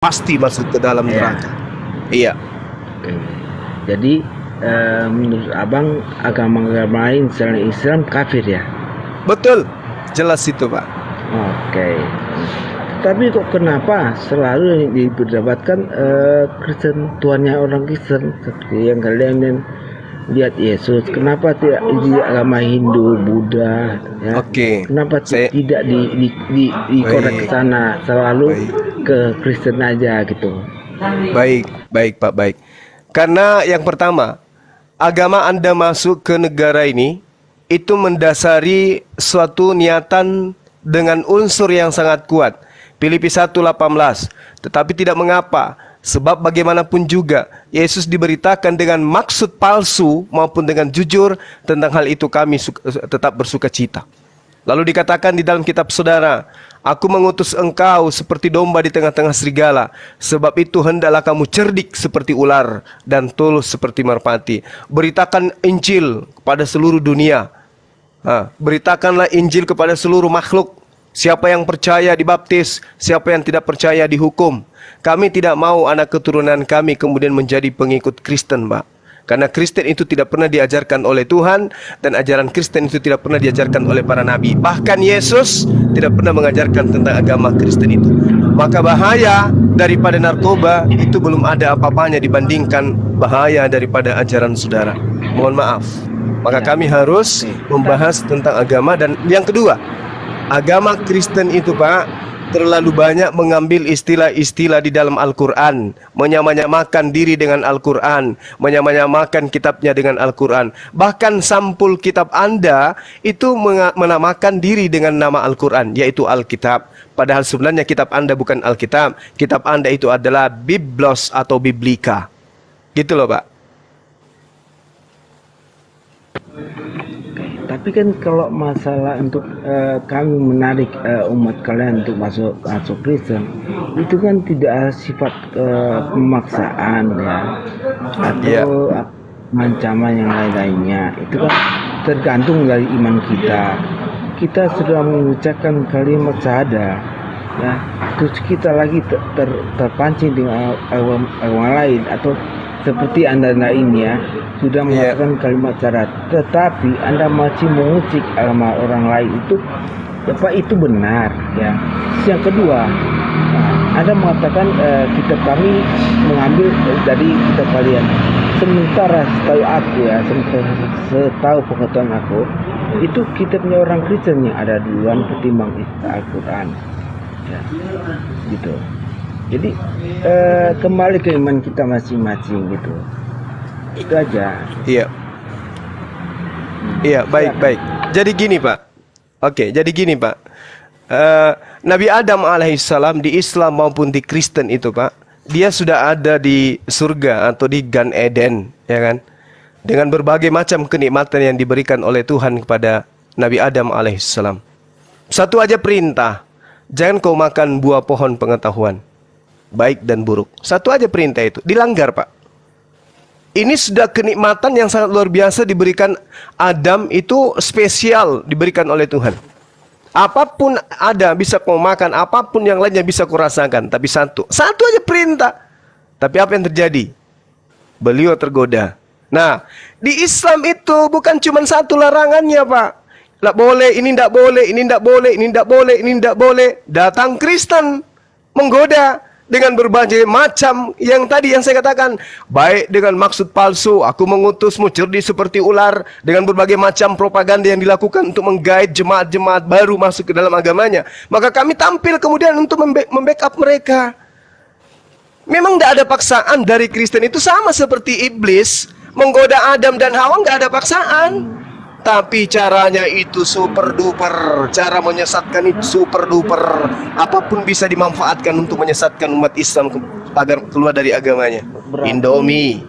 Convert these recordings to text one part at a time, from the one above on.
pasti masuk ke dalam neraka. Iya. Oke. Jadi menurut abang agama-agama lain selain Islam kafir ya? Betul, jelas itu Pak. Oke. Tapi kok kenapa selalu diperdebatkan Kristen, Tuhannya orang Kristen seperti yang kalian lihat Yesus? Kenapa tidak di agama Hindu, Buddha? Ya? Oke. Kenapa tidak dikorek ke sana, selalu ke Kristen aja gitu? Baik Pak, baik. Karena yang pertama, agama Anda masuk ke negara ini itu mendasari suatu niatan dengan unsur yang sangat kuat. Filipi 1:18. Tetapi tidak mengapa, sebab bagaimanapun juga Yesus diberitakan dengan maksud palsu maupun dengan jujur, tentang hal itu kami tetap bersuka cita. Lalu dikatakan di dalam kitab saudara, aku mengutus engkau seperti domba di tengah-tengah serigala. Sebab itu hendaklah kamu cerdik seperti ular dan tulus seperti merpati. Beritakan Injil kepada seluruh dunia. Beritakanlah Injil kepada seluruh makhluk. Siapa yang percaya dibaptis, siapa yang tidak percaya dihukum. Kami tidak mau anak keturunan kami kemudian menjadi pengikut Kristen, Pak. Karena Kristen itu tidak pernah diajarkan oleh Tuhan, dan ajaran Kristen itu tidak pernah diajarkan oleh para nabi. Bahkan Yesus tidak pernah mengajarkan tentang agama Kristen itu. Maka bahaya daripada narkoba itu belum ada apa-apanya dibandingkan bahaya daripada ajaran saudara. Mohon maaf. Maka kami harus membahas tentang agama. Dan yang kedua, agama Kristen itu Pak terlalu banyak mengambil istilah-istilah di dalam Al-Quran, menyamanyamakan diri dengan Al-Quran, menyamanyamakan kitabnya dengan Al-Quran. Bahkan sampul kitab Anda itu menamakan diri dengan nama Al-Quran, yaitu Alkitab. Padahal sebenarnya kitab Anda bukan Alkitab. Kitab Anda itu adalah Biblos atau Biblika. Gitu loh Pak. Tapi kan kalau masalah untuk kami menarik umat kalian untuk masuk Kristen, itu kan tidak ada sifat pemaksaan ya, atau ancaman yang lain-lainnya. Itu kan tergantung dari iman kita. Kita sudah mengucapkan kalimat syahadah, ya, terus kita lagi terpancing dengan agama lain, atau seperti Anda lainnya sudah mengatakan kalimat syahadat, tetapi Anda masih mengusik agama orang lain, itu benar ya. Yang kedua, Anda mengatakan kitab kami mengambil dari kitab kalian. Sementara setahu aku ya, setahu pengetahuan aku, itu kitabnya orang Kristen yang ada duluan ketimbang Al-Quran ya, gitu. Jadi kembali ke iman kita masing-masing gitu. Itu aja. Iya, baik. Jadi gini Pak. Oke, jadi gini Pak. Nabi Adam alaihissalam di Islam maupun di Kristen itu Pak, dia sudah ada di surga atau di Gan Eden, ya kan? Dengan berbagai macam kenikmatan yang diberikan oleh Tuhan kepada Nabi Adam alaihissalam. Satu aja perintah, jangan kau makan buah pohon pengetahuan baik dan buruk. Satu aja perintah itu dilanggar Pak. Ini sudah kenikmatan yang sangat luar biasa diberikan Adam, itu spesial diberikan oleh Tuhan. Apapun ada bisa kau makan, apapun yang lainnya bisa kau rasakan, tapi satu aja perintah. Tapi apa yang terjadi? Beliau tergoda. Nah, di Islam itu bukan cuma satu larangannya Pak. Tidak boleh, ini tidak boleh, ini tidak boleh, ini tidak boleh, ini tidak boleh. Datang Kristen menggoda dengan berbagai macam yang tadi yang saya katakan, baik dengan maksud palsu, aku mengutusmu cerdik seperti ular, dengan berbagai macam propaganda yang dilakukan untuk menggait jemaat-jemaat baru masuk ke dalam agamanya. Maka kami tampil kemudian untuk membackup mereka. Memang tidak ada paksaan dari Kristen, itu sama seperti iblis menggoda Adam dan Hawa, nggak ada paksaan. Tapi caranya itu super duper, cara menyesatkan itu super duper. Apapun bisa dimanfaatkan untuk menyesatkan umat Islam agar keluar dari agamanya. Indomie,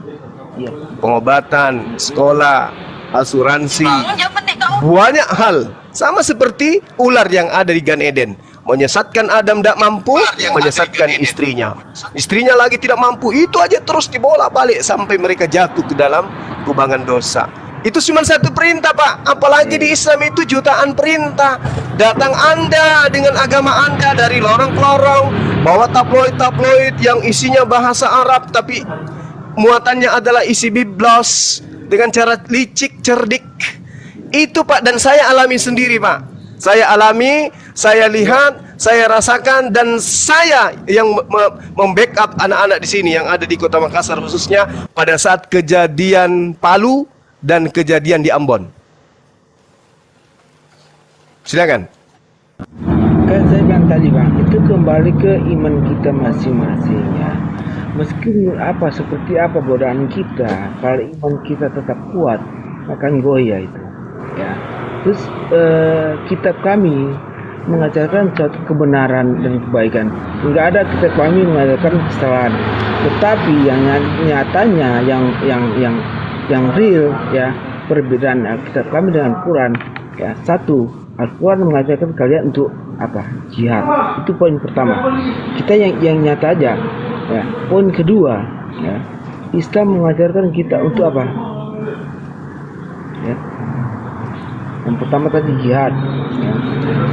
pengobatan, sekolah, asuransi, banyak hal. Sama seperti ular yang ada di Gan Eden, menyesatkan Adam tidak mampu, menyesatkan istrinya. Istrinya lagi tidak mampu, itu aja terus dibolak-balik sampai mereka jatuh ke dalam kubangan dosa. Itu cuma satu perintah, Pak. Apalagi di Islam itu jutaan perintah. Datang Anda dengan agama Anda dari lorong ke lorong, bawa tabloid-tabloid yang isinya bahasa Arab tapi muatannya adalah isi biblos dengan cara licik, cerdik. Itu, Pak, dan saya alami sendiri, Pak. Saya alami, saya lihat, saya rasakan, dan saya yang membackup anak-anak di sini yang ada di Kota Makassar khususnya pada saat kejadian Palu dan kejadian di Ambon. Silakan. Kan saya bilang tadi, Bang, itu kembali ke iman kita masing-masing ya. Meskipun apa seperti apa godaan kita, kalau iman kita tetap kuat, akan goyah itu. Ya. Terus kitab kami mengajarkan suatu kebenaran dan kebaikan. Enggak ada kitab kami mengajarkan kesalahan. Tetapi yang nyatanya yang real ya, perbedaan kitab kami dengan Quran ya. Satu, Al-Quran mengajarkan kalian untuk apa? Jihad. Itu poin pertama. Kita yang nyata aja ya. Poin kedua ya, Islam mengajarkan kita untuk apa ya. Yang pertama tadi jihad ya.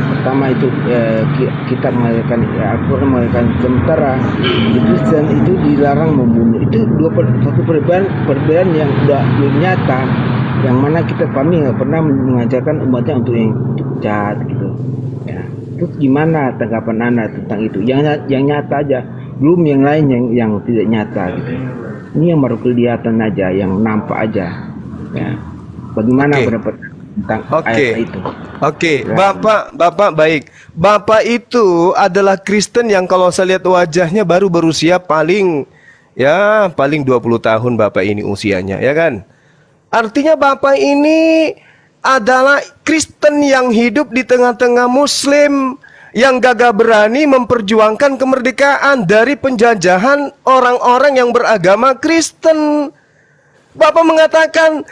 Pertama itu kita mengajarkan ya, Al-Quran mengajarkan. Sementara di Kristen itu dilarang membunuh. Itu satu perbedaan yang udah nyata, yang mana kita kami nggak pernah mengajarkan umatnya untuk yang jahat gitu ya. Terus gimana tanggapan Anda tentang itu? Yang nyata aja, belum yang lain yang tidak nyata gitu. Ini yang baru kelihatan aja, yang nampak aja ya. Bagaimana pendapat tentang ayat itu? Bapak baik. Bapak itu adalah Kristen yang kalau saya lihat wajahnya baru berusia paling 20 tahun Bapak ini usianya, ya kan? Artinya Bapak ini adalah Kristen yang hidup di tengah-tengah Muslim yang gagah berani memperjuangkan kemerdekaan dari penjajahan orang-orang yang beragama Kristen. Bapak mengatakan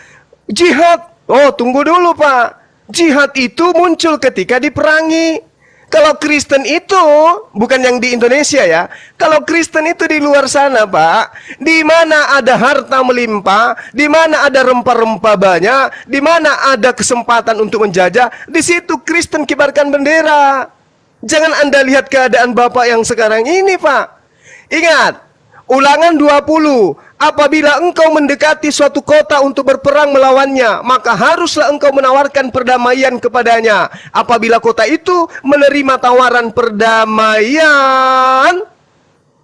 jihad. Oh, tunggu dulu, Pak. Jihad itu muncul ketika diperangi. Kalau Kristen itu, bukan yang di Indonesia ya. Kalau Kristen itu di luar sana, Pak, di mana ada harta melimpah, di mana ada rempah-rempah banyak, di mana ada kesempatan untuk menjajah, di situ Kristen kibarkan bendera. Jangan Anda lihat keadaan Bapak yang sekarang ini, Pak. Ingat, Ulangan 20, apabila engkau mendekati suatu kota untuk berperang melawannya, maka haruslah engkau menawarkan perdamaian kepadanya. Apabila kota itu menerima tawaran perdamaian,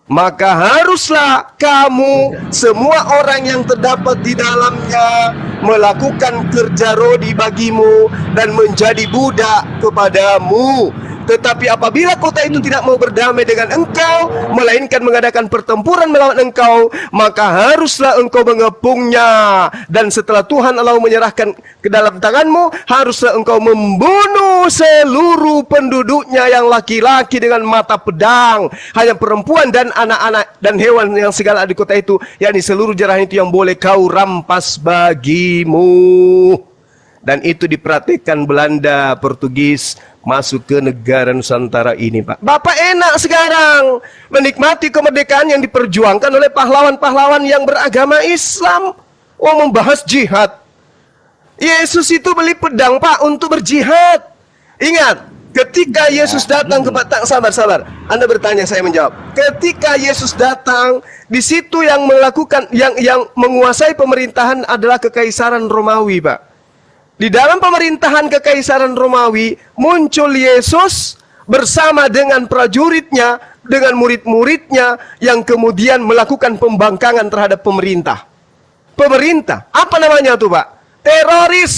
maka haruslah kamu, semua orang yang terdapat di dalamnya, melakukan kerja rodi bagimu dan menjadi budak kepadamu. Tetapi apabila kota itu tidak mau berdamai dengan engkau, melainkan mengadakan pertempuran melawan engkau, maka haruslah engkau mengepungnya. Dan setelah Tuhan Allah menyerahkan ke dalam tanganmu, haruslah engkau membunuh seluruh penduduknya yang laki-laki dengan mata pedang. Hanya perempuan dan anak-anak dan hewan yang segala di kota itu, yakni seluruh jarahan itu yang boleh kau rampas bagimu. Dan itu diperhatikan Belanda, Portugis masuk ke negara Nusantara ini, Pak. Bapak enak sekarang menikmati kemerdekaan yang diperjuangkan oleh pahlawan-pahlawan yang beragama Islam. Oh, membahas jihad. Yesus itu beli pedang, Pak, untuk berjihad. Ingat, ketika Yesus datang kepada sabar. Anda bertanya, saya menjawab. Ketika Yesus datang, di situ yang melakukan yang menguasai pemerintahan adalah kekaisaran Romawi, Pak. Di dalam pemerintahan kekaisaran Romawi, muncul Yesus bersama dengan prajuritnya, dengan murid-muridnya, yang kemudian melakukan pembangkangan terhadap pemerintah. Pemerintah, apa namanya tuh, Pak? Teroris.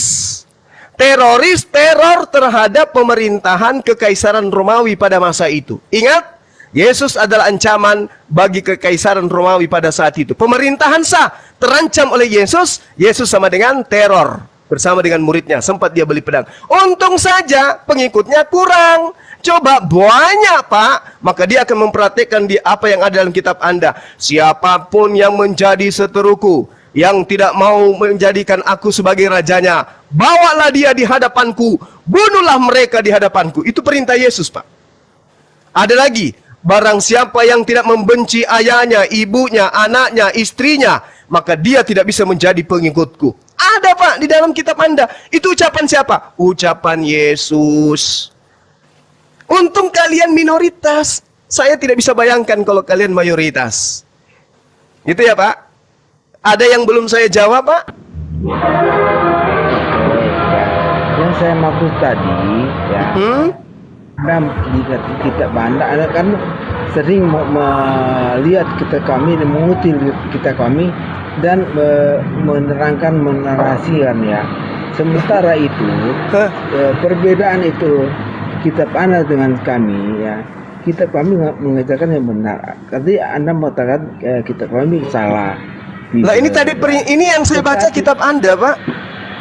Teror terhadap pemerintahan kekaisaran Romawi pada masa itu. Ingat, Yesus adalah ancaman bagi kekaisaran Romawi pada saat itu. Pemerintahan sah terancam oleh Yesus, Yesus sama dengan teror. Bersama dengan muridnya, sempat dia beli pedang. Untung saja pengikutnya kurang. Coba banyak, Pak, maka dia akan memperhatikan di apa yang ada dalam kitab Anda. Siapapun yang menjadi seteruku, yang tidak mau menjadikan aku sebagai rajanya, bawalah dia di hadapanku, bunuhlah mereka di hadapanku. Itu perintah Yesus, Pak. Ada lagi, barang siapa yang tidak membenci ayahnya, ibunya, anaknya, istrinya, maka dia tidak bisa menjadi pengikutku. Ada Pak di dalam kitab Anda. Itu ucapan siapa? Ucapan Yesus. Untung kalian minoritas. Saya tidak bisa bayangkan kalau kalian mayoritas. Gitu ya Pak? Ada yang belum saya jawab Pak? Yang saya maksud tadi ya, dan di kitab Anda ada kan sering melihat kita kami dan mengutil kita kami dan menerangkan menarasikan ya. Sementara itu perbedaan itu kitab Anda dengan kami ya. Kitab kami mengajarkan yang benar. Tadi Anda mengatakan kitab kami salah. Lah ini tadi ini yang saya baca kitab Anda Pak.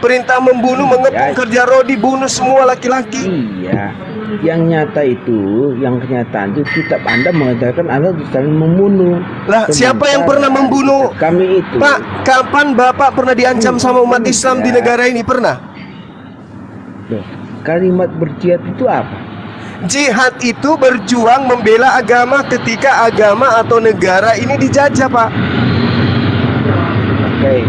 Perintah membunuh, mengepung, kerja rodi, bunuh semua laki-laki. Iya, yang nyata itu, yang kenyataan itu kitab Anda mengatakan Anda saling membunuh. Lah, siapa yang pernah membunuh? Kami itu. Pak, kapan Bapak pernah diancam sama umat Islam di negara ini? Pernah? Loh, kalimat berjihad itu apa? Jihad itu berjuang membela agama ketika agama atau negara ini dijajah, Pak. Oke.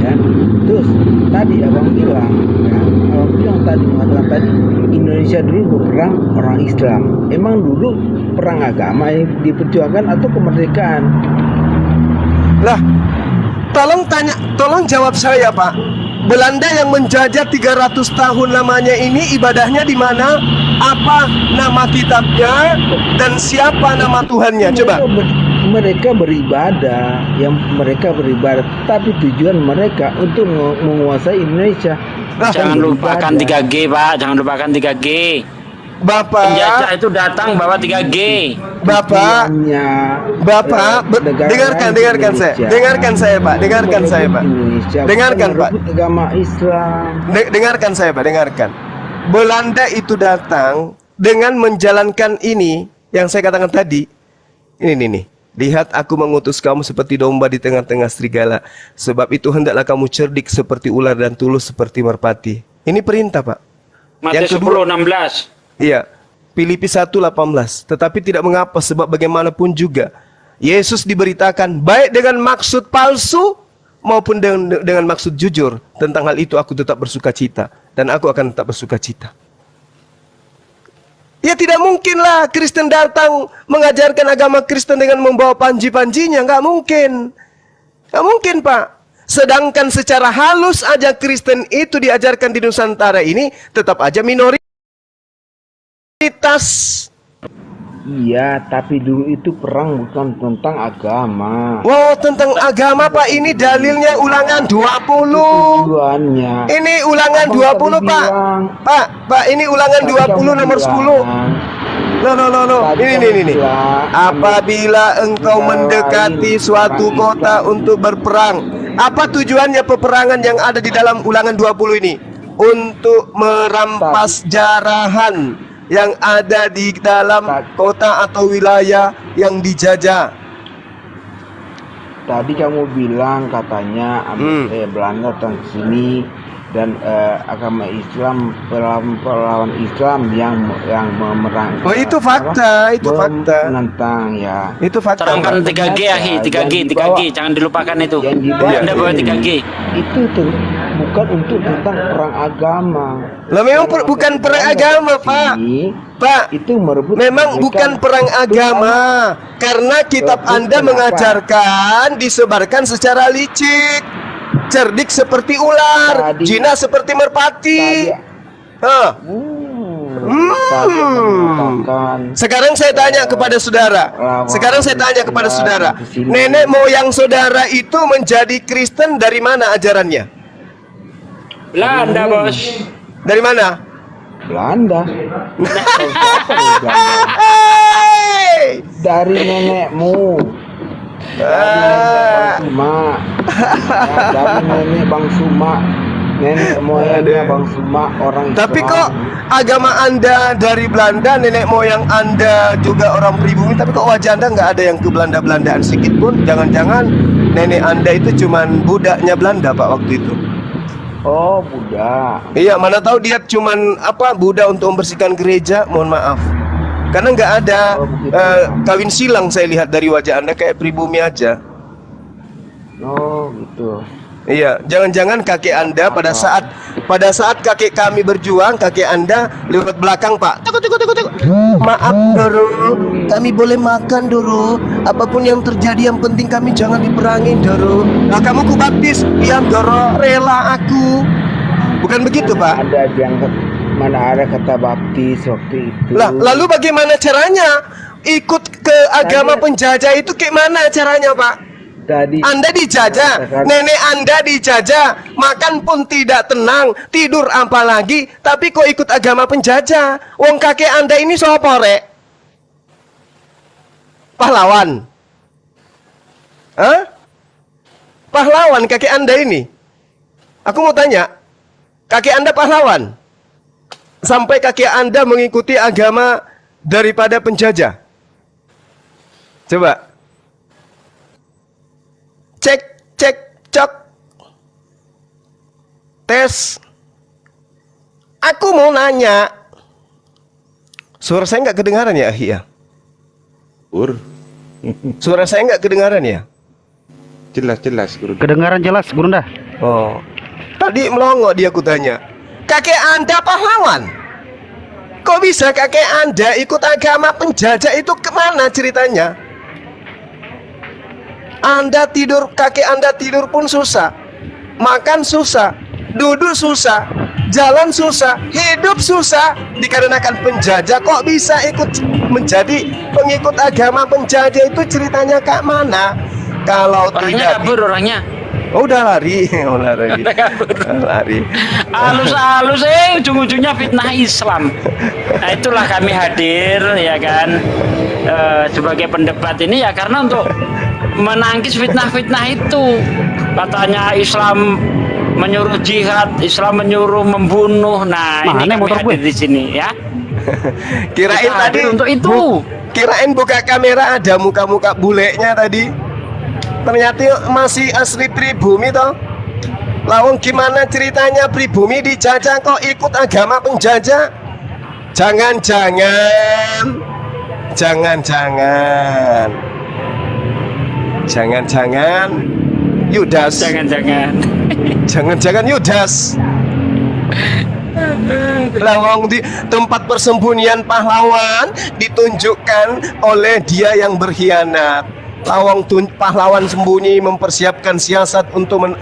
Ya. Terus tadi abang bilang, ya, abang bilang tadi mengatakan tadi Indonesia dulu berperang orang Islam. Emang dulu perang agama yang diperjuangkan atau kemerdekaan? Lah, tolong jawab saya, Pak. Belanda yang menjajah 300 tahun lamanya ini ibadahnya di mana? Apa nama kitabnya dan siapa nama Tuhannya? Coba. Mereka beribadah, tapi tujuan mereka untuk menguasai Indonesia. Jangan lupakan 3G, Pak. Jangan lupakan 3G. Bapak, penjajah itu datang bawa 3G. Bapak, dengarkan saya, Pak. Dengarkan, Pak. Agama Islam. Dengarkan saya, Pak. Dengarkan. Belanda itu datang dengan menjalankan ini yang saya katakan tadi. Ini nih. Lihat, aku mengutus kamu seperti domba di tengah-tengah serigala. Sebab itu hendaklah kamu cerdik seperti ular dan tulus seperti merpati. Ini perintah, Pak. Matius 10:16. Iya, Filipi 1:18. Tetapi tidak mengapa, sebab bagaimanapun juga Yesus diberitakan baik dengan maksud palsu maupun dengan maksud jujur. Tentang hal itu aku tetap bersuka cita, dan aku akan tetap bersuka cita. Ya tidak mungkinlah Kristen datang mengajarkan agama Kristen dengan membawa panji-panjinya. Nggak mungkin. Nggak mungkin, Pak. Sedangkan secara halus aja Kristen itu diajarkan di Nusantara ini tetap aja minoritas. Iya, tapi dulu itu perang bukan tentang agama. Wow, tentang agama, Pak. Ini dalilnya Ulangan 20. Tujuannya. Ini Ulangan 20, Pak. Pak, ini Ulangan 20 nomor 10. Loh. Ini. Apabila engkau mendekati suatu kota untuk berperang. Apa tujuannya peperangan yang ada di dalam Ulangan 20 ini? Untuk merampas jarahan yang ada di dalam kota atau wilayah yang dijajah. Tadi kamu bilang katanya Belanda datang ke sini dan agama Islam perlawan Islam yang memerang. Oh, itu fakta, menentang ya. Itu fakta. Terangkan 3G, Ahi, 3G, jangan dilupakan itu. Anda bawa 3G. Itu bukan untuk tentang perang agama. Lah memang bukan perang agama, Pak. Pak, itu merebut. Memang bukan perang agama, karena kitab Anda mengajarkan disebarkan secara licik. Cerdik seperti ular, jinak seperti merpati. Sekarang saya tanya kepada saudara. Nenek moyang saudara itu menjadi Kristen dari mana ajarannya? Belanda, Bos. Dari mana? Belanda. Dari nenekmu. Dari nenek Bang Suma. Nenek moyangnya Bang Suma orang Islam. Tapi kok agama Anda dari Belanda, nenek moyang Anda juga orang pribumi, tapi kok wajah Anda nggak ada yang ke Belanda-Belandaan sedikit pun? Jangan-jangan nenek Anda itu cuman budaknya Belanda, Pak, waktu itu? Oh, budak. Iya, mana tahu dia cuman budak untuk membersihkan gereja. Mohon maaf, karena nggak ada kawin silang. Saya lihat dari wajah Anda kayak pribumi aja. Oh, gitu. Iya, jangan-jangan kakek Anda pada saat kakek kami berjuang, kakek Anda lewat belakang, Pak. Tukuk, tukuk, tukuk, tukuk. Maaf, Doro. Kami boleh makan, Doro. Apapun yang terjadi, yang penting kami jangan diperangin, Doro. Nah, kamu ku baptis. Iya, Doro. Rela aku. Bukan begitu, Pak? Ada yang mana ada kata baptis waktu itu. Lah, lalu bagaimana caranya? Ikut ke agama penjajah itu kayak mana caranya, Pak? Tadi Anda dijajah, nenek Anda dijajah, makan pun tidak tenang, tidur apalagi, tapi kok ikut agama penjajah? Wong kakek Anda ini sopo, Rek? Pahlawan? Hah? Pahlawan kakek Anda ini? Aku mau tanya, kakek Anda pahlawan? Sampai kakek Anda mengikuti agama daripada penjajah? Coba. Cek, cek, cok. Tes. Aku mau nanya. Suara saya nggak kedengaran ya, Akhi ya? Suara saya nggak kedengaran ya? Jelas Guru. Kedengaran jelas, Gurunda. Oh. Tadi melongo dia kutanya. Kakek Anda pahlawan? Kok bisa kakek Anda ikut agama penjajah itu kemana ceritanya? Anda tidur, kakek Anda tidur pun susah, makan susah, duduk susah, jalan susah, hidup susah, dikarenakan penjajah. Kok bisa ikut menjadi pengikut agama penjajah itu ceritanya kak mana? Kalau Orangnya tidak, kabur orangnya. oh, udah lari, oh, lari, lari. Halus-halus ujung-ujungnya fitnah Islam. Nah, itulah kami hadir ya kan sebagai pendebat ini ya karena untuk menangkis fitnah-fitnah itu. Katanya Islam menyuruh jihad, Islam menyuruh membunuh. Nah, Mana ini kami motor gue? hadir di sini ya. Kirain Kita tadi hadir untuk itu. Kirain buka kamera ada muka-muka buleknya tadi. Ternyata masih asli pribumi toh. Lawang gimana ceritanya pribumi dijajah kok ikut agama penjajah? Jangan-jangan Yudas. Jangan-jangan Yudas. Lawang di tempat persembunyian pahlawan ditunjukkan oleh dia yang berkhianat. Lawang pahlawan sembunyi mempersiapkan siasat untuk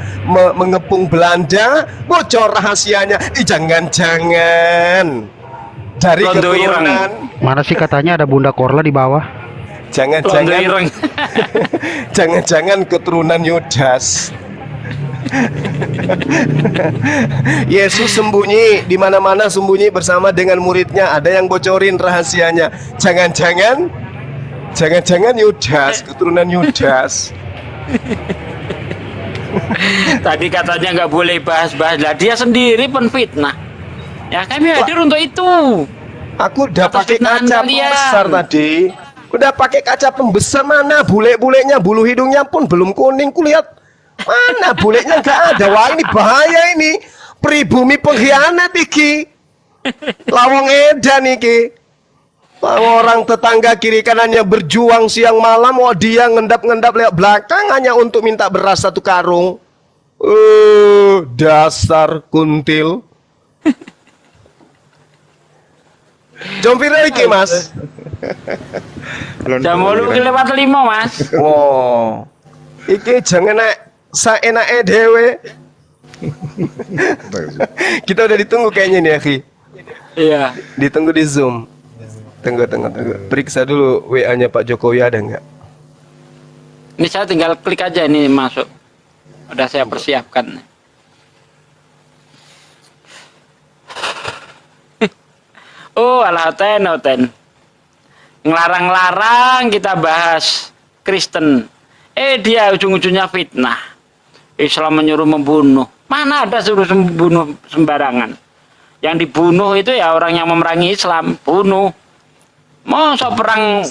mengepung Belanda. Bocor rahasianya. Jangan-jangan dari Londo ireng. keturunan. Mana sih katanya ada Bunda Korla di bawah? Londo Jangan-jangan ireng. jangan-jangan keturunan Yudas. Yesus sembunyi di mana-mana, sembunyi bersama dengan muridnya. Ada yang bocorin rahasianya. Jangan-jangan Yudas, keturunan Yudas. Tadi katanya nggak boleh bahas-bahas lah. Dia sendiri penfitnah. Ya kami hadir untuk itu. Aku udah Atas pakai fitnahan kaca kalian. pembesar tadi. Udah pakai kaca pembesar, mana bule-bulenya, bulu hidungnya pun belum kuning kulihat. Mana bulenya nggak ada. Wah, ini bahaya ini. Pribumi pengkhianat iki. Lawang edan iki. Orang tetangga kiri kanannya berjuang siang malam, oh dia ngendap-ngendap lewat belakang hanya untuk minta beras 1 karung. Dasar kuntil. Jompir iki, Mas. Jam 8 lewat 5, Mas. Wow. Iki jangan naik saenake dhewe. Kita udah ditunggu kayaknya nih, Akhi. Iya. Ditunggu di Zoom. Tunggu. Periksa dulu WA-nya Pak Jokowi ada nggak? Ini saya tinggal klik aja ini masuk. Udah saya persiapkan. Oh, Oten. Ngelarang-larang kita bahas Kristen. Dia ujung-ujungnya fitnah. Islam menyuruh membunuh. Mana ada suruh membunuh sembarangan. Yang dibunuh itu ya orang yang memerangi Islam. Bunuh. Masa perang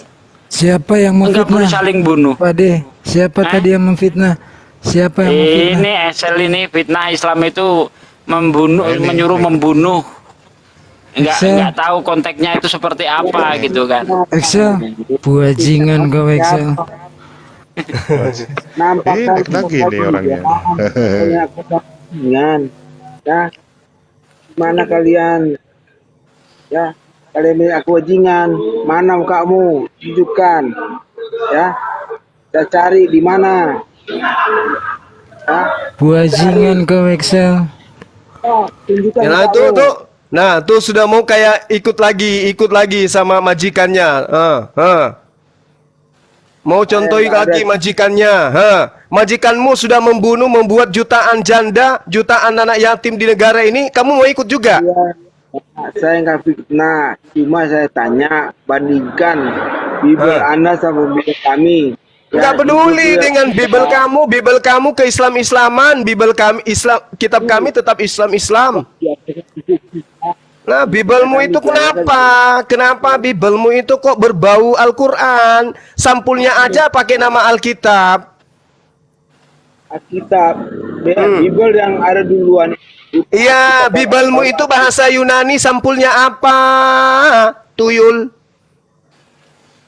Siapa yang enggak boleh memfitnah? saling bunuh. Pak De, siapa tadi yang memfitnah? Siapa yang memfitnah? Ini Esel ini fitnah Islam itu membunuh, menyuruh membunuh. Enggak tahu konteksnya itu seperti apa gitu kan. Excel, buajingan kau Excel. nampakkan lagi nih orangnya. punya kepentingan. Ya, mana kalian? Ya, kalian punya kewajiban. Mana kamu? Tunjukkan. Ya, saya cari di mana. Ya, Buajingan kau Excel. tunjukkan Nah kamu. tuh. Nah tuh sudah mau kayak ikut lagi sama majikannya. Mau contohi lagi majikannya. Majikanmu sudah membuat jutaan janda, jutaan anak yatim di negara ini. Kamu mau ikut juga? Ya, saya nggak fitnah, cuma saya tanya bandingkan Bible Anda sama Bible kami. Nggak peduli dengan Bible kamu ke Islam-Islaman, Bible kami Islam, kitab kami tetap Islam-Islam. Nah, Biblemu itu kenapa? Kenapa Biblemu itu kok berbau Al-Quran? Sampulnya aja pakai nama Alkitab. Alkitab, Bible yang ada duluan. Iya, Biblemu itu bahasa Yunani, sampulnya apa? Tuyul.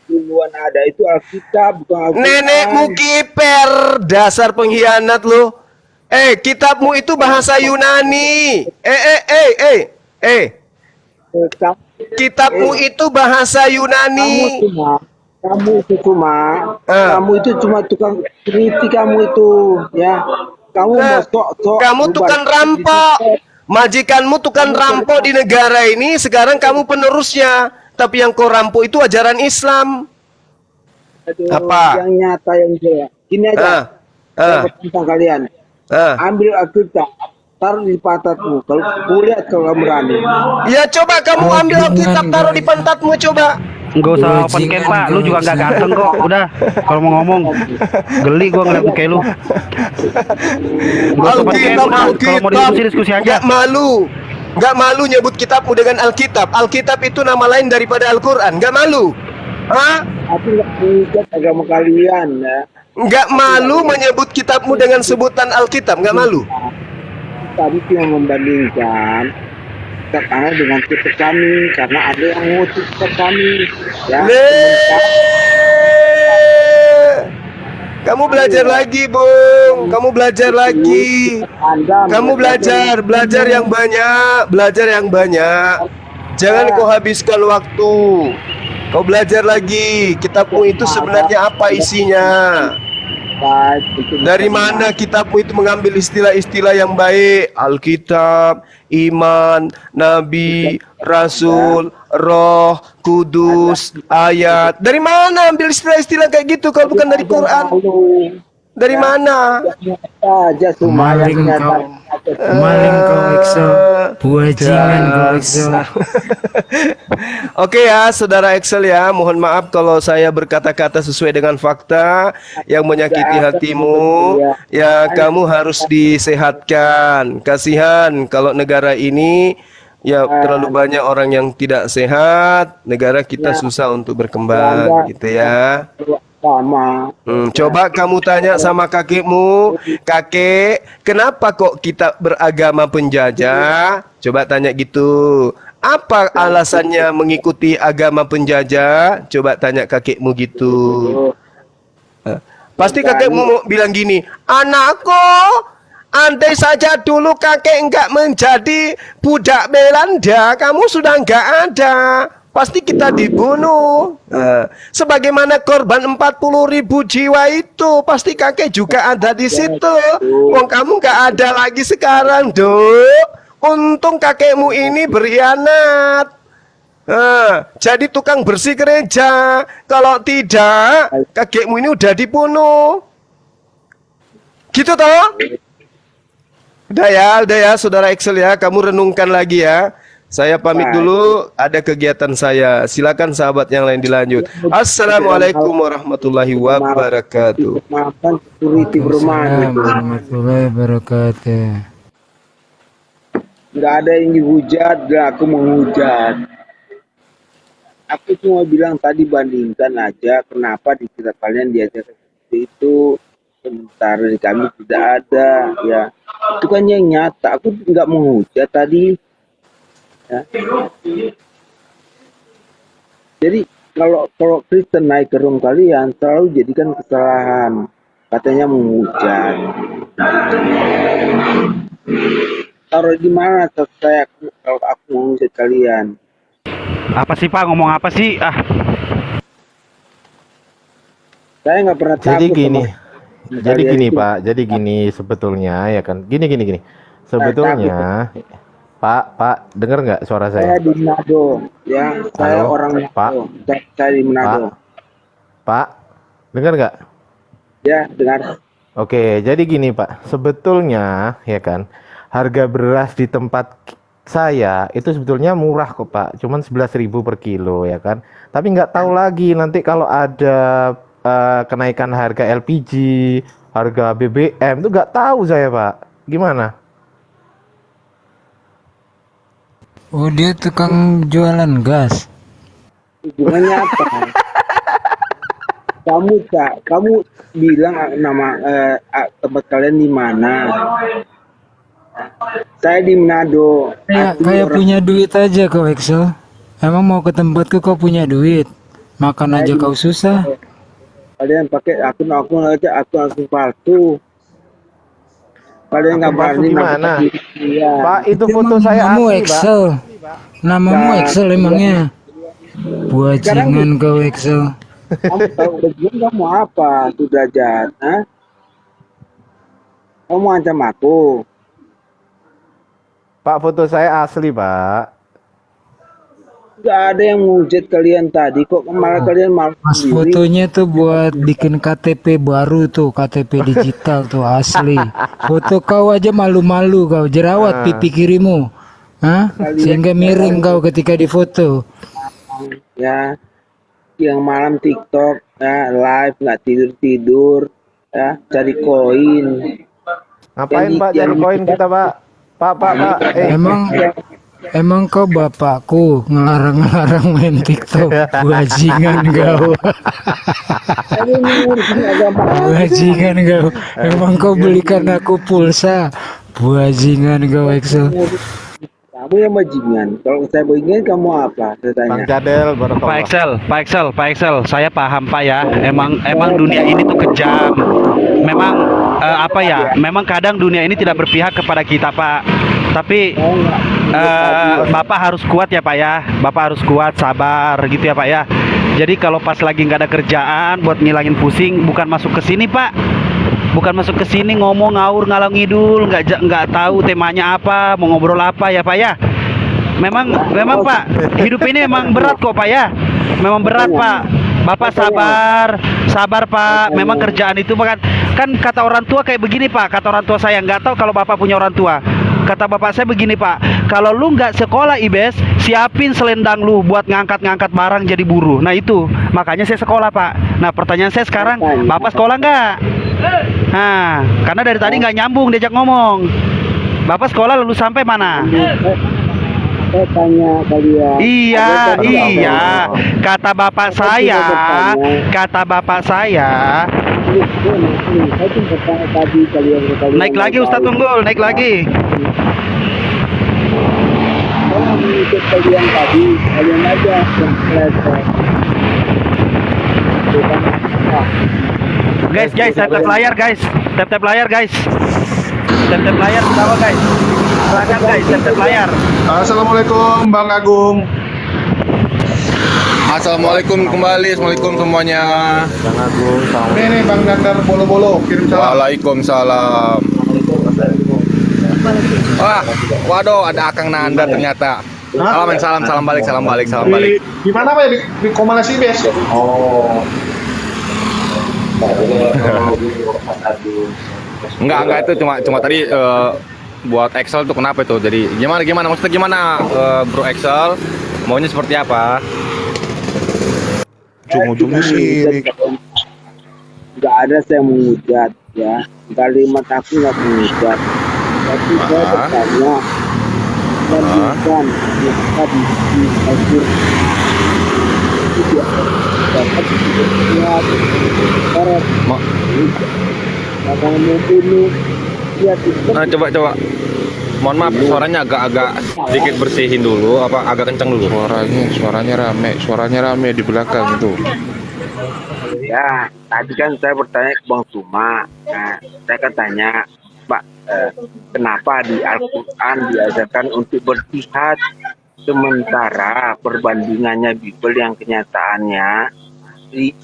Duluan ada itu Alkitab, bukan Alkitab. Nenekmu kiper, dasar pengkhianat lu. Kitabmu itu bahasa Yunani. Kitabmu itu bahasa Yunani. Kamu itu cuma tukang kritik kamu itu, ya. Kamu mau sok-sok. Kamu tukang rampok. Majikanmu tukang rampok di negara ini. Sekarang kamu penerusnya. Tapi yang kau rampok itu ajaran Islam. Aduh, Apa? yang nyata yang jelas. Gini aja. Saya tentang kalian. Ambil Alkitab, taruh di pantatmu. Kalau kulihat kalau berani. Ya coba kamu ambil Alkitab taruh di pantatmu coba. Nggak usah open cam Pak, lu juga nggak ganteng kok. Udah, kalau mau ngomong, geli gua ngeliat muka lu. Nggak usah open cam, udah. Kalau mau diskusi aja. Nggak malu. Nggak malu nyebut kitabmu dengan Alkitab. Alkitab itu nama lain daripada Al-Quran. Nggak malu. Hah? Aku nggak mengikat agama kalian, ya. Nggak malu menyebut kitabmu dengan sebutan Alkitab. Nggak malu. Tadi cuma membandingkan kitab Anda dengan kitab kami, karena ada yang mengutip kitab kami. Ya. Kamu belajar lagi, Bung. Kamu belajar lagi. Kamu belajar yang banyak. Jangan kau habiskan waktu. Kau belajar lagi. Kitabmu itu sebenarnya apa isinya? Dari mana kitabmu itu mengambil istilah-istilah yang baik? Alkitab, iman, nabi, rasul, roh, kudus, ayat. Dari mana ambil istilah-istilah kayak gitu kalau bukan dari Quran? Dari mana? Maling kau Excel. Buajingan kau Excel. Oke ya, saudara Excel ya, mohon maaf kalau saya berkata-kata sesuai dengan fakta yang menyakiti hatimu. Ya, kamu harus disehatkan. Kasihan kalau negara ini ya terlalu banyak orang yang tidak sehat, negara kita susah untuk berkembang, gitu ya. Coba kamu tanya sama kakekmu, kakek, kenapa kok kita beragama penjajah? Coba tanya gitu. Apa alasannya mengikuti agama penjajah? Coba tanya kakekmu gitu. Pasti kakekmu mau bilang gini, anakku, andai saja dulu kakek enggak menjadi budak Belanda, kamu sudah enggak ada. Pasti kita dibunuh. Sebagaimana korban 40.000 jiwa itu, pasti kakek juga ada di situ. Wong kamu nggak ada lagi sekarang, Dok. Untung kakekmu ini berkhianat. Jadi tukang bersih gereja. Kalau tidak, kakekmu ini udah dibunuh. Gitu toh? Udah ya, saudara Excel ya. Kamu renungkan lagi ya. Saya pamit dulu, ada kegiatan saya. Silakan sahabat yang lain dilanjut. Assalamualaikum warahmatullahi wabarakatuh. Maafkan security bermain. Warahmatullahi wabarakatuh. Nggak ada yang dihujat, nggak aku menghujat. Aku cuma bilang tadi bandingkan aja kenapa di kita kalian diajarkan seperti itu, sementara di kami tidak ada. Ya, itu kan yang nyata. Aku nggak menghujat tadi. Ya. Jadi kalau Kristen naik ke room kalian selalu jadikan kesalahan, katanya menghujat. Taruh di mana saya kalau aku menghujat kalian? Apa sih Pak, ngomong apa sih? Saya nggak pernah Jadi takut gini, sama jadi kalian gini itu. Pak, jadi gini sebetulnya ya kan, gini. Sebetulnya, Pak, dengar nggak suara Saya saya? di Manado, ya. Saya Halo, orang Pak, Manado. Saya di Manado. Pak, dengar nggak? Ya, dengar. Oke, jadi gini Pak, sebetulnya ya kan, harga beras di tempat saya itu sebetulnya murah kok Pak, cuman 11.000 per kilo ya kan. Tapi nggak tahu lagi nanti kalau ada kenaikan harga LPG, harga BBM itu nggak tahu saya Pak. Gimana? Oh, dia tukang jualan gas. Hubungannya apa? Kamu bilang nama tempat kalian di mana? Saya di Manado. Kayak punya duit aja kau Excel. Emang mau ke tempatku kau punya duit? Makan aja kau susah. Kalian pakai akun aja, akun palsu. Kalian nggak Akun palsu berani gimana? Iya. Pak, itu Emang foto saya namamu asli Pak. Excel. Namamu Excel emangnya. Buajingan kau Excel. Kamu tahu bagian kamu apa? Sudah jahat, ha? Kamu ancam aku. Pak, foto saya asli Pak. Gak ada yang menghujat kalian tadi kok, malah kalian malah Mas sendiri. fotonya tuh buat bikin KTP baru tuh, KTP digital tuh asli. Foto kau aja malu-malu kau, jerawat pipi kirimu. Hah? Sehingga miring kau ketika difoto. Ya, yang malam TikTok, ya, live nggak tidur, ya, cari koin. Ngapain Pak cari koin kita Pak? Pak. Emang kau bapakku ngelarang-ngelarang main TikTok. Bajingan kau. Tapi ini urusan agama. Bajingan kau. Emang kau belikan aku pulsa. Bajingan kau Excel. Kamu yang bajingan. Kalau saya bajingan kamu apa? Saya tanya. Bang Jadel, Pak barakallah. Excel, saya paham Pak ya. Emang dunia ini tuh kejam. Memang memang kadang dunia ini tidak berpihak kepada kita Pak. Tapi Bapak harus kuat ya Pak ya. Bapak harus kuat, sabar gitu ya Pak ya. Jadi kalau pas lagi nggak ada kerjaan buat ngilangin pusing, bukan masuk ke sini Pak. Bukan masuk ke sini ngomong ngawur ngalor ngidul, nggak tahu temanya apa, mau ngobrol apa ya Pak ya. Memang Pak, hidup ini memang berat kok Pak ya. Memang berat Pak. Bapak sabar Pak. Memang kerjaan itu kan kata orang tua kayak begini Pak. Kata orang tua saya, nggak tahu kalau Bapak punya orang tua. Kata bapak saya begini Pak, kalau lu nggak sekolah IBES, siapin selendang lu buat ngangkat-ngangkat barang jadi buruh. Nah itu, makanya saya sekolah Pak. Nah pertanyaan saya sekarang, Bapak sekolah nggak? Nah, karena dari tadi nggak nyambung diajak ngomong. Bapak sekolah lalu sampai mana? Saya tanya kalian. Iya. Kata bapak saya. Saya cuma tanya tadi kalian. Naik lagi Ustadz Tunggul, naik lagi. Kalau mengikut kalian tadi, kalian aja yang selesai. Guys, tap layar guys. Tap layar guys. Tap layar ke bawah guys. Silakan guys, tap layar. Assalamualaikum Bang Agung. Assalamualaikum kembali, assalamualaikum semuanya. Bang Agung, Ini Bang Dandar Bolo-Bolo, kirim salam. Waalaikumsalam. Wah, waduh ada Akang Nanda ternyata. Salam balik. Di mana Pak? Di Komandasi BES. Enggak itu cuma tadi buat Excel tuh kenapa itu? Jadi gimana maksudnya gimana Bro Excel? Maunya seperti apa? Ujung-ujungnya syirik. Nggak ada saya menghujat, ya. Kalimat aku nggak menghujat. Tapi saya bertanya, dan bukan kita di Al-Qur'an itu dia dapat dilihat barat bahkan membunuh dia itu Nah, coba mohon maaf suaranya agak-agak sedikit bersihin dulu, apa agak kencang dulu. Suaranya rame di belakang itu. Ya, tadi kan saya bertanya ke Bang Suma. Nah, saya kan tanya, Pak, kenapa di Al-Quran diajarkan untuk berjihad, sementara perbandingannya Bible yang kenyataannya di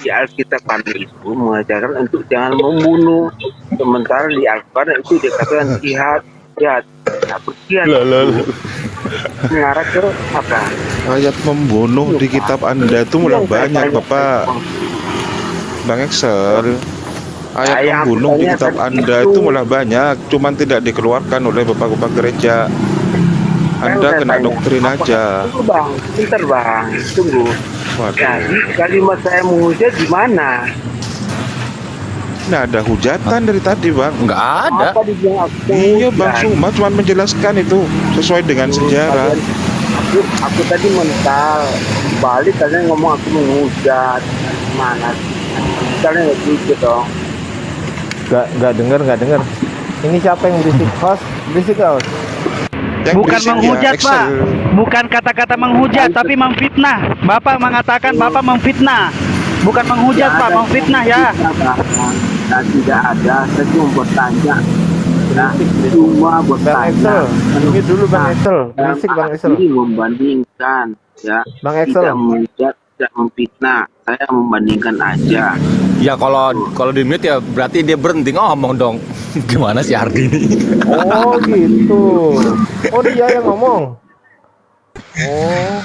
Alkitab kami itu mengajarkan untuk jangan membunuh, sementara di Al-Quran itu dikatakan jihad. Nah, berjihad mengarah ke apa? Ayat membunuh di kitab Anda itu mulai banyak, Bapak. Bang Excel. Ayat membunuh di kitab Anda itu mulai banyak, cuman tidak dikeluarkan oleh bapak-bapak gereja. Anda kena doktrin aja. Tunggu Bang, bentar Bang, tunggu. Jadi kalimat saya menghujat di mana? Nah, ada hujatan dari tadi, Bang. Nggak ada. Apa dibilang aku Iya, Bang menghujat? Suma cuma menjelaskan itu sesuai dengan sejarah. Aku tadi mental, balik kalian ngomong aku menghujat. Mana? Kalian nggak gitu dong. Nggak dengar. Ini siapa yang berisik? Host, berisik nggak, host? Yang Bukan berisik ya, menghujat, Excel. Pak. Bukan kata-kata menghujat, tapi memfitnah. Bapak mengatakan Bapak memfitnah. Bukan menghujat, Pak, memfitnah ya. Dan tidak ada, saya cuma bertanya. Nah, cuma Bang bertanya. Excel, ini dulu Bang Excel. Berisik Bang Excel. Ini membandingkan, ya. Bang Excel. Tidak menghujat, tidak memfitnah. Saya membandingkan aja. Ya kalau di mute ya berarti dia berhenti ngomong dong. Gimana sih Ardi ini? Oh gitu. Oh dia yang ngomong. Oh,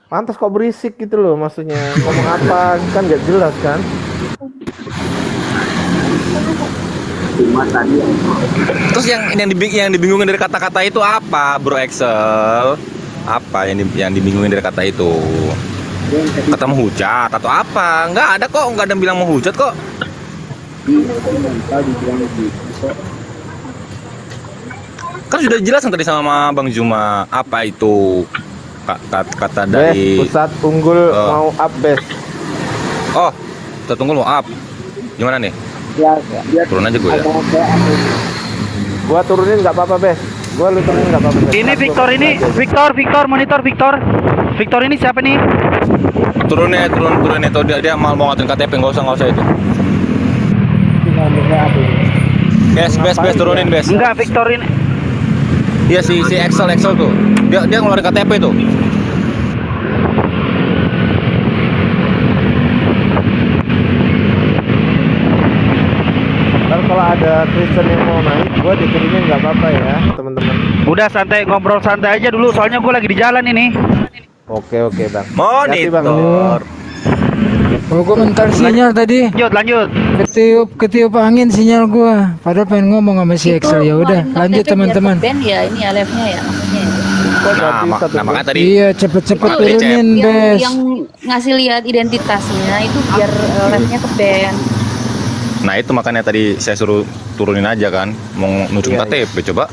pantas kok berisik gitu loh, maksudnya ngomong apa kan nggak jelas kan? Cuma tadi Terus yang dibingungin dari kata-kata itu apa, Bro Excel? Apa yang dibingungin dari kata itu? Kata menghujat atau apa? Nggak ada kok, nggak ada yang bilang menghujat kok. Kan sudah jelas tadi sama Bang Juma apa itu kata Bes, dari pusat unggul mau up bes. Oh, kita tunggu lo up. Gimana nih? dia Turun aja gue ya. Gua turunin nggak apa-apa bes. Gua lu turunin nggak apa-apa. Bes. Ini Victor ini, Victor monitor Victor. Victor ini siapa nih? Turun itu dia mau ngatain KTP, nggak usah itu. Bes turunin bes. Enggak, Victor ini. Iya si Excel tuh. Dia ngeluarin KTP tuh. Ntar kalau ada Kristen yang mau naik, gua diturunin nggak apa-apa ya teman-teman. Udah santai, ngobrol santai aja dulu soalnya gue lagi di jalan ini. Oke bang. Hati, Monitor. Bang. Oh, gua mental sinyal tadi. Lanjut. Ketiup angin sinyal gua. Padahal pengen ngomong sama si Excel. Ya udah, lanjut teman-teman. Band ya ini alepnya ya maksudnya. Kok nggak bisa tuh, Makanya tadi Iya, cepet-cepet Itu turunin, yang, Bes. yang ngasih lihat identitasnya itu biar alepnya ke band. Nah itu makanya tadi saya suruh turunin aja kan, mau nunjukin Iya, KTP coba.